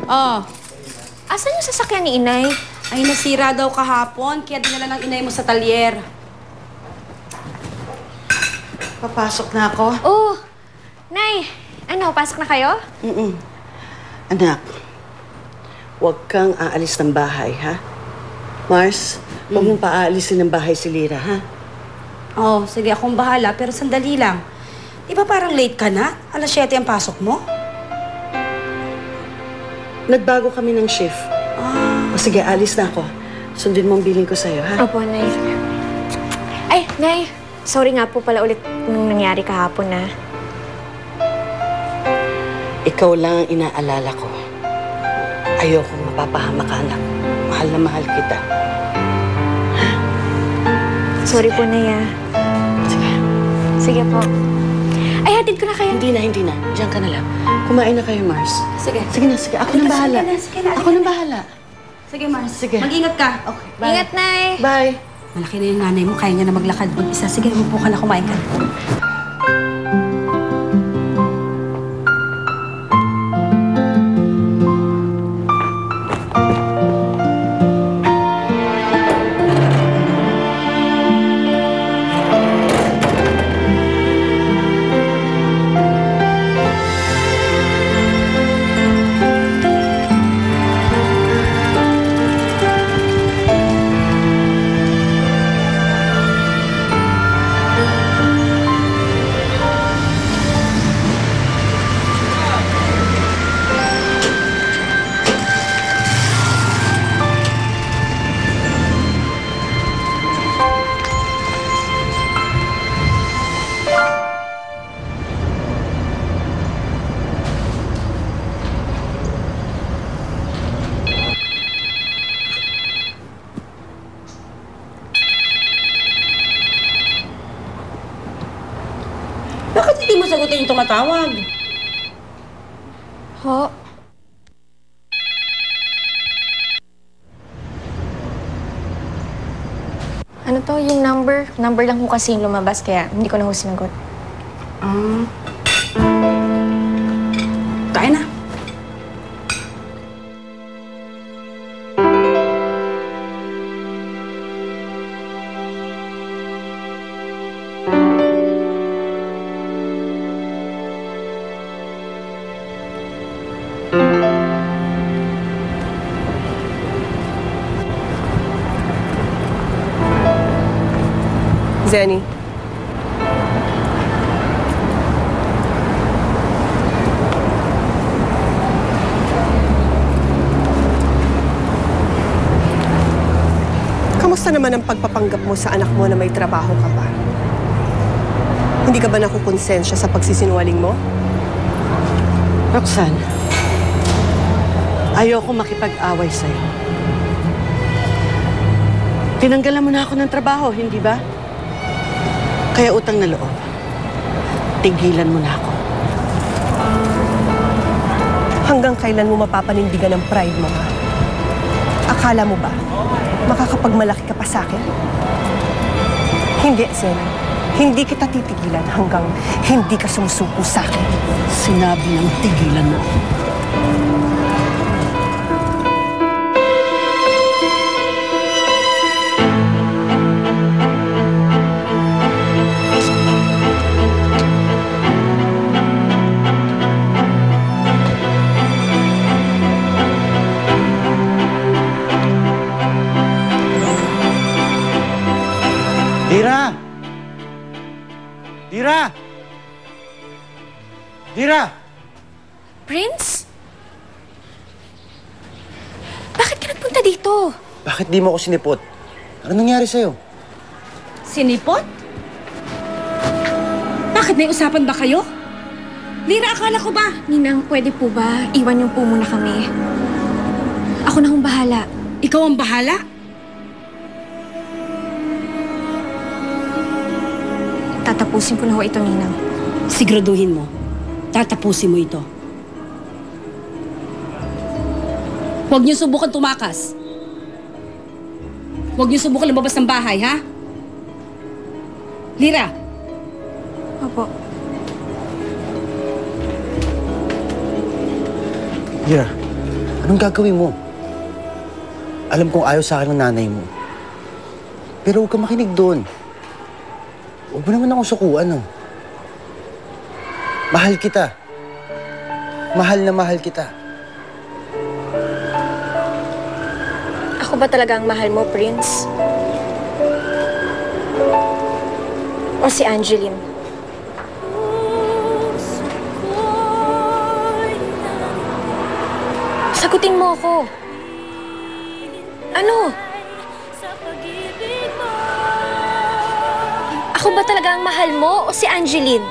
Oh, Asan yung sasakyan ni Inay? ay nasira daw kahapon, kaya dinala ng inay mo sa talyer. Papasok na ako. Oh, Nay. Ano, pasok na kayo? Anak, huwag kang aalis ng bahay, ha? Mars, huwag mong paaalisin ng bahay si Lyra, ha? Oh, sige, akong bahala, pero sandali lang. Di ba parang late ka na? Alas 7 ang pasok mo? Nagbago kami ng shift. O sige, alis na ako. Sundin mo ang billing ko sa'yo, ha? Opo, Nay. Ay, Nay. Sorry nga po pala ulit nung nangyari kahapon na. Ikaw lang ang inaalala ko. Ayokong mapapahamak ka, anak. Mahal na mahal kita. Sorry po, Nay, ah. Sige. Sige po. Ay, hatid ko na kayo. Hindi na. Diyan ka na lang. Kumain na kayo, Mars. Sige. Sige na. Ako nang bahala. Sige na. Ako nang bahala. Sige, Mars. Sige. Mag-ingat ka. Okay, bye. Ingat, Nay. Bye. Malaki na yung nanay mo, kaya niya na maglakad mag-isa. Sige, umupo ka na, kumain ka. Bakit hindi mo sagutin yung tumatawag? Ho? Ano to? Yung number? Number lang ho kasi yung lumabas, kaya hindi ko na ho sinagot. Kain na. Zenny. Kamusta naman ang pagpapanggap mo sa anak mo na may trabaho ka pa? Hindi ka ba nakukonsensya sa pagsisinungaling mo? Roxanne, ayoko makipag-away sa'yo. Tinanggalan mo na ako ng trabaho, hindi ba? Kaya utang na loob. Tigilan mo na ako. Hanggang kailan mo mapapanindigan ang pride mo, ha? Akala mo ba, makakapagmalaki ka pa sa akin? Hindi, Zen. Hindi kita titigilan hanggang hindi ka sumusuko sa akin. Sinabi ng tigilan mo. Lyra! Lyra! Lyra! Prince? Bakit ka nagpunta dito? Bakit di mo ako sinipot? Ano nangyari sa'yo? Sinipot? Bakit? May usapan ba kayo? Lyra, akala ko ba? Ninang, pwede po ba? Iwan niyo po muna kami. Ako na hong bahala. Ikaw ang bahala? Tatapusin ko na ho ito, Ninang. Siguraduhin mo. Tatapusin mo ito. Huwag niyo subukan tumakas. Huwag niyo subukan lumabas ng bahay, ha? Lyra! Opo. Lyra, Anong gagawin mo? Alam kong ayaw sa akin ng nanay mo. Pero huwag ka makinig doon. Huwag mo naman akong sukuan, oh. Mahal kita. Mahal na mahal kita. Ako ba talaga ang mahal mo, Prince? O si Angeline? Sagutin mo ako. Ano? Ako ba talaga ang mahal mo o si Angeline?